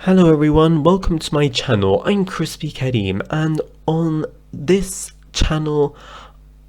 Hello everyone, welcome to my channel. I'm Crispy Kareem, and on this channel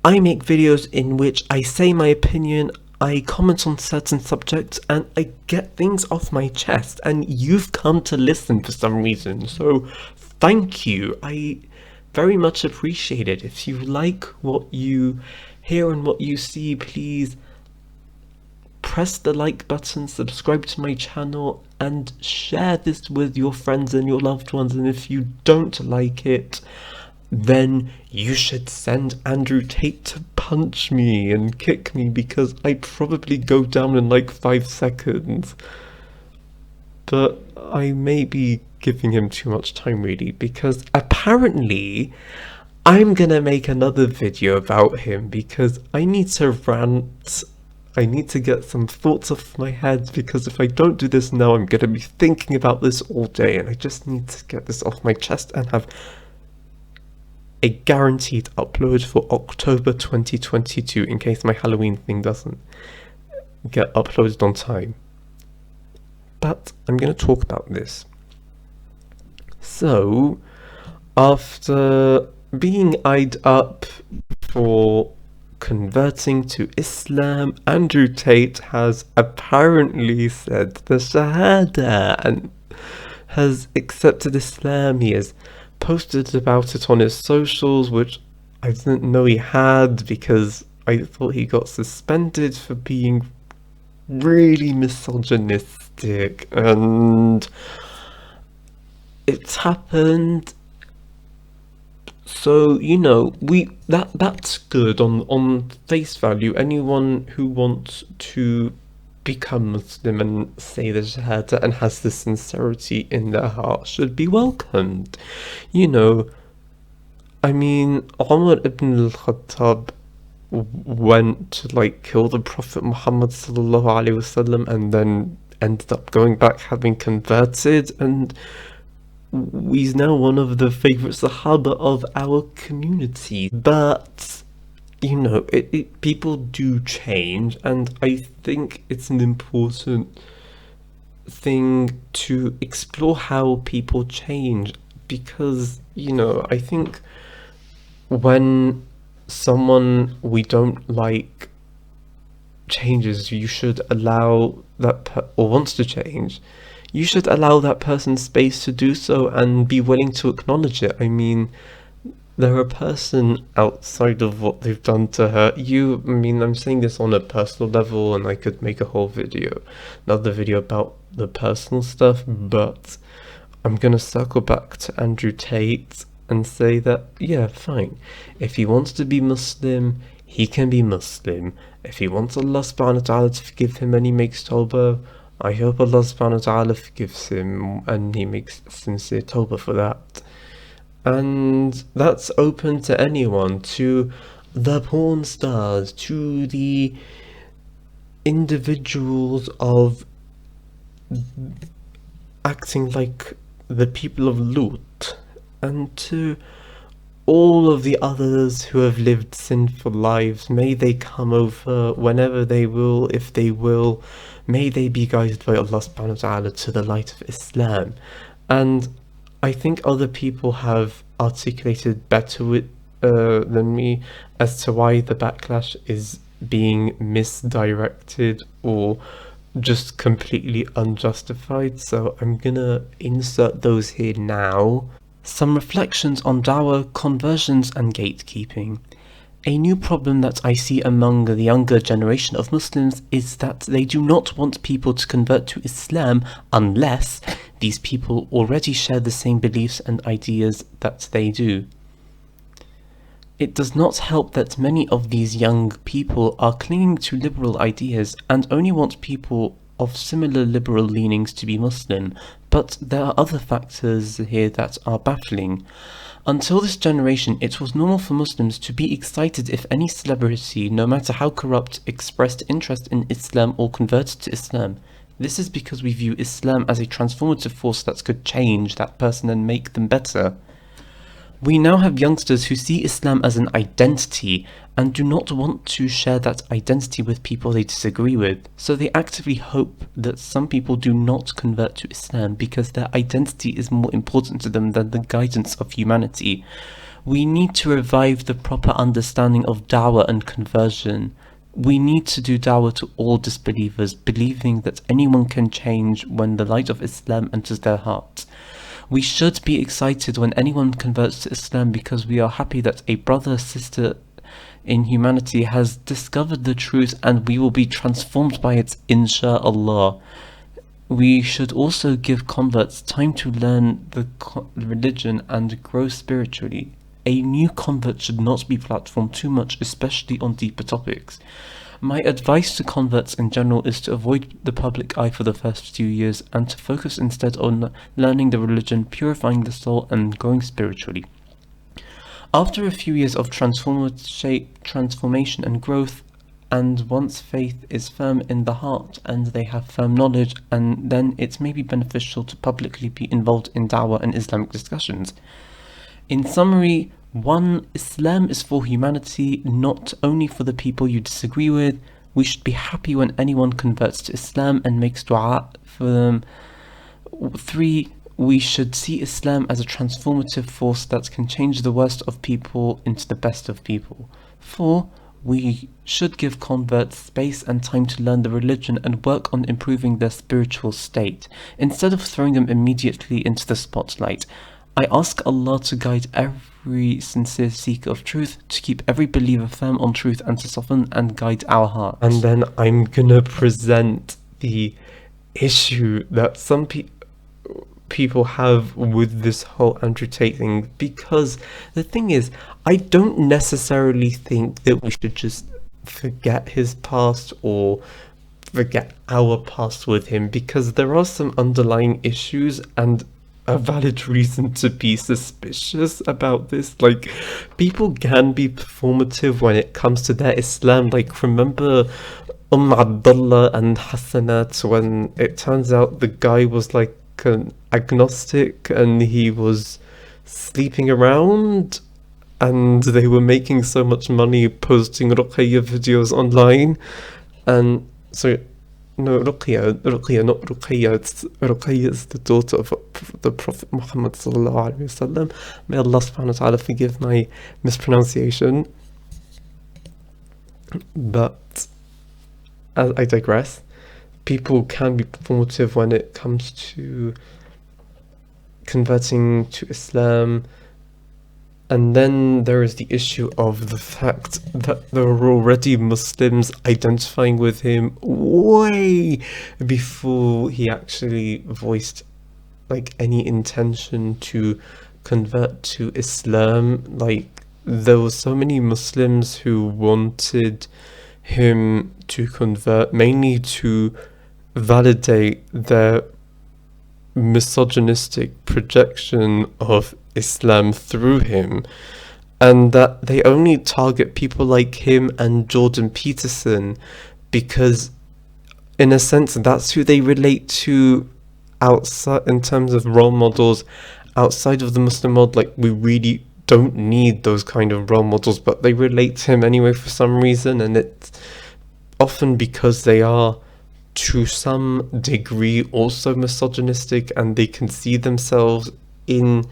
I make videos in which I say my opinion, I comment on certain subjects, and I get things off my chest, and you've come to listen for some reason, so thank you. I very much appreciate it. If you like what you hear and what you see, please press the like button, subscribe to my channel, and share this with your friends and your loved ones. And if you don't like it, then you should send Andrew Tate to punch me and kick me, because I probably go down in like 5 seconds. But I may be giving him too much time really, because apparently I'm gonna make another video about him because I need to rant. I need to get some thoughts off my head, because if I don't do this now, I'm going to be thinking about this all day, and I just need to get this off my chest and have a guaranteed upload for October 2022 in case my Halloween thing doesn't get uploaded on time. But I'm going to talk about this. So, after being eyed up for converting to Islam, Andrew Tate has apparently said the Shahada and has accepted Islam. He has posted about it on his socials, which I didn't know he had because I thought he got suspended for being really misogynistic, and it's happened. So, you know, that's good on face value. Anyone who wants to become Muslim and say the Shahada and has the sincerity in their heart should be welcomed. You know, I mean, Umar ibn al-Khattab went to like kill the Prophet Muhammad sallallahu alaihi wasallam and then ended up going back having converted, and he's now one of the favourite Sahaba of our community. But, you know, people do change, and I think it's an important thing to explore how people change, because, you know, I think when someone we don't like changes, you should allow that or wants to change, you should allow that person space to do so and be willing to acknowledge it. I mean, they're a person outside of what they've done to hurt you. I mean, I'm saying this on a personal level, and I could make a whole video, another video about the personal stuff, but I'm gonna circle back to Andrew Tate and say that, yeah, fine. If he wants to be Muslim, he can be Muslim. If he wants Allah subhanahu wa ta'ala to forgive him and he makes tawbah, I hope Allah subhanahu wa ta'ala forgives him and he makes sincere tawbah for that. And that's open to anyone, to the porn stars, to the individuals of acting like the people of Lut, and to all of the others who have lived sinful lives. May they come over whenever they will, if they will. May they be guided by Allah subhanahu wa ta'ala to the light of Islam. And I think other people have articulated better than me as to why the backlash is being misdirected or just completely unjustified. So I'm gonna insert those here now. Some reflections on dawah, conversions and gatekeeping. A new problem that I see among the younger generation of Muslims is that they do not want people to convert to Islam unless these people already share the same beliefs and ideas that they do. It does not help that many of these young people are clinging to liberal ideas and only want people of similar liberal leanings to be Muslim, but there are other factors here that are baffling. Until this generation, it was normal for Muslims to be excited if any celebrity, no matter how corrupt, expressed interest in Islam or converted to Islam. This is because we view Islam as a transformative force that could change that person and make them better. We now have youngsters who see Islam as an identity and do not want to share that identity with people they disagree with, so they actively hope that some people do not convert to Islam because their identity is more important to them than the guidance of humanity. We need to revive the proper understanding of da'wah and conversion. We need to do da'wah to all disbelievers, believing that anyone can change when the light of Islam enters their hearts. We should be excited when anyone converts to Islam because we are happy that a brother or sister in humanity has discovered the truth and we will be transformed by it, insha'Allah. We should also give converts time to learn the religion and grow spiritually. A new convert should not be platformed too much, especially on deeper topics. My advice to converts in general is to avoid the public eye for the first few years and to focus instead on learning the religion, purifying the soul, and growing spiritually. After a few years of transformation and growth, and once faith is firm in the heart and they have firm knowledge, and then it may be beneficial to publicly be involved in da'wah and Islamic discussions. In summary, 1. Islam is for humanity, not only for the people you disagree with. We should be happy when anyone converts to Islam and makes dua for them. 3. We should see Islam as a transformative force that can change the worst of people into the best of people. 4. We should give converts space and time to learn the religion and work on improving their spiritual state, instead of throwing them immediately into the spotlight. I ask Allah to guide every sincere seeker of truth, to keep every believer firm on truth, and to soften and guide our hearts. And then I'm gonna present the issue that some people have with this whole Andrew Tate thing, because the thing is, I don't necessarily think that we should just forget his past or forget our past with him, because there are some underlying issues and a valid reason to be suspicious about this. Like, people can be performative when it comes to their Islam. Like, remember Abdullah and Hassanat, when it turns out the guy was like an agnostic and he was sleeping around, and they were making so much money posting Ruqayya videos online. And so, no, Ruqayya, not Ruqayya. Ruqayya is the daughter of the Prophet Muhammad sallallahu alaihi wasallam. May Allah subhanahu wa ta'ala forgive my mispronunciation. But as I digress, people can be performative when it comes to converting to Islam. And then there is the issue of the fact that there were already Muslims identifying with him way before he actually voiced like any intention to convert to Islam. Like, there were so many Muslims who wanted him to convert, mainly to validate their misogynistic projection of Islam through him, and that they only target people like him and Jordan Peterson because, in a sense, that's who they relate to outside, in terms of role models outside of the Muslim world. Like, we really don't need those kind of role models, but they relate to him anyway for some reason, and it's often because they are to some degree also misogynistic, and they can see themselves in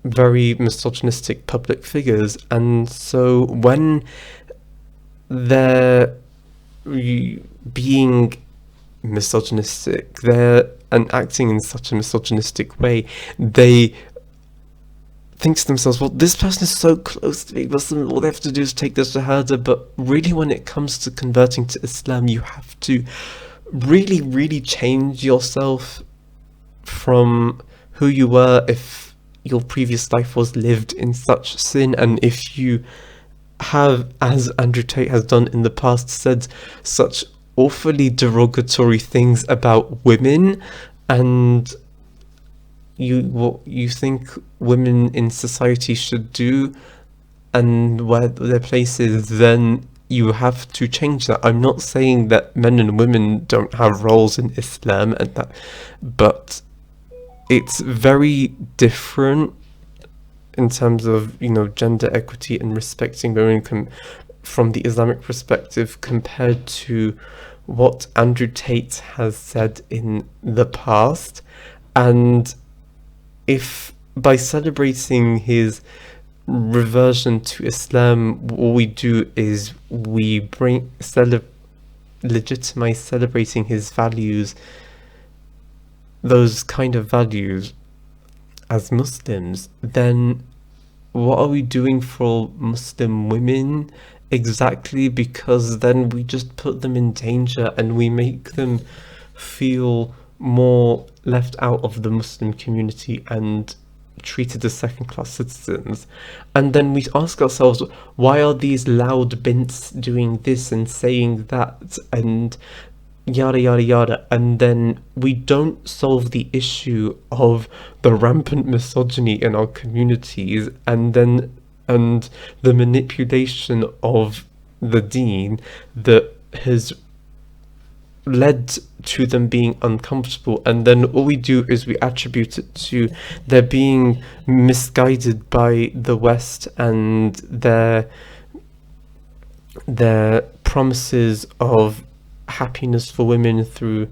very misogynistic public figures. And so when they're being misogynistic there and acting in such a misogynistic way, they think to themselves, well, this person is so close to being Muslim, all they have to do is take the Shahada. But really, when it comes to converting to Islam, you have to really, really change yourself from who you were if your previous life was lived in such sin, and if you have, as Andrew Tate has done in the past, said such awfully derogatory things about women, and what you think women in society should do and where their place is, then you have to change that. I'm not saying that men and women don't have roles in Islam and that, but it's very different in terms of, you know, gender equity and respecting women from the Islamic perspective, compared to what Andrew Tate has said in the past. And if by celebrating his reversion to Islam, what we do is we legitimize celebrating his values, those kind of values, as Muslims, then what are we doing for Muslim women exactly? Because then we just put them in danger and we make them feel more left out of the Muslim community and treated as second-class citizens. And then we ask ourselves, why are these loud bints doing this and saying that and yada yada yada? And then we don't solve the issue of the rampant misogyny in our communities, and the manipulation of the deen that has led to them being uncomfortable. And then all we do is we attribute it to their being misguided by the West and their promises of happiness for women through,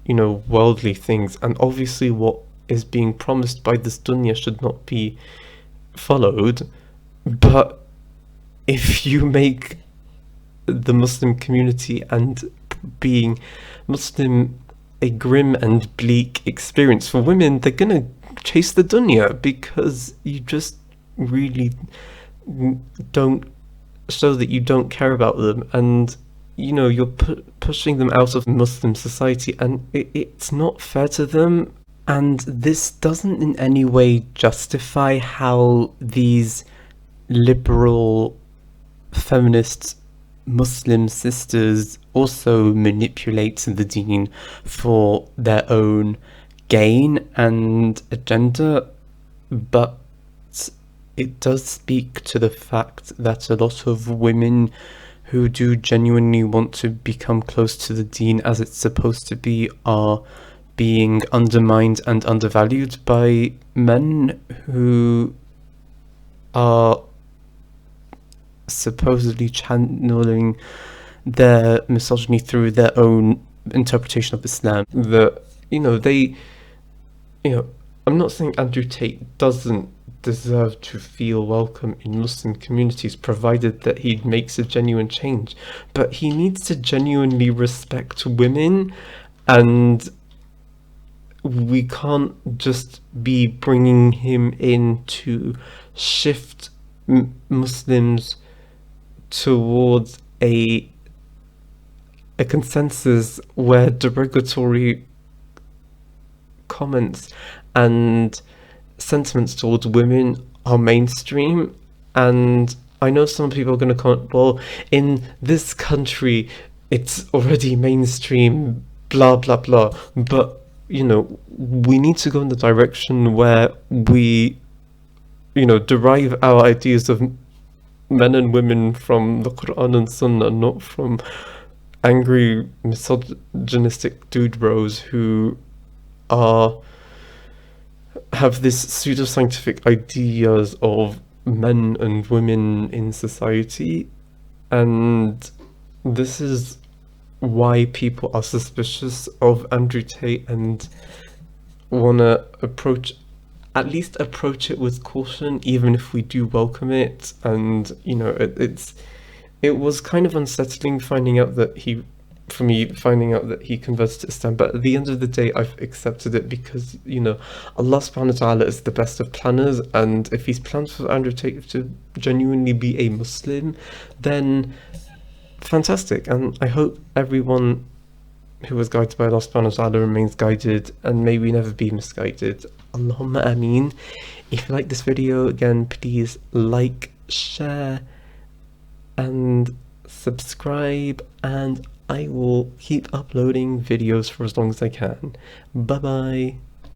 you know, worldly things. And obviously what is being promised by this dunya should not be followed. But if you make the Muslim community and being Muslim a grim and bleak experience for women, they're gonna chase the dunya, because you just really don't show that you don't care about them, and you know, you're pushing them out of Muslim society, and it's not fair to them. And this doesn't in any way justify how these liberal feminist Muslim sisters also manipulate the deen for their own gain and agenda, but it does speak to the fact that a lot of women who do genuinely want to become close to the deen as it's supposed to be are being undermined and undervalued by men who are supposedly channeling their misogyny through their own interpretation of Islam. I'm not saying Andrew Tate doesn't deserve to feel welcome in Muslim communities, provided that he makes a genuine change, but he needs to genuinely respect women, and we can't just be bringing him in to shift Muslims towards a consensus where derogatory comments and sentiments towards women are mainstream. And I know some people are going to comment, well, in this country it's already mainstream, blah blah blah, but you know, we need to go in the direction where we, you know, derive our ideas of men and women from the Quran and Sunnah, not from angry misogynistic dude bros who have this pseudoscientific ideas of men and women in society. And this is why people are suspicious of Andrew Tate and wanna at least approach it with caution, even if we do welcome it. And you know, it was kind of unsettling finding out that he converted to Islam, but at the end of the day I've accepted it, because you know, Allah subhanahu wa ta'ala is the best of planners, and if he's planned for Andrew Tate to genuinely be a Muslim, then fantastic. And I hope everyone who was guided by Allah subhanahu wa ta'ala remains guided and may we never be misguided. Allahumma ameen. If you like this video, again, please like, share and subscribe, and I will keep uploading videos for as long as I can. Bye bye.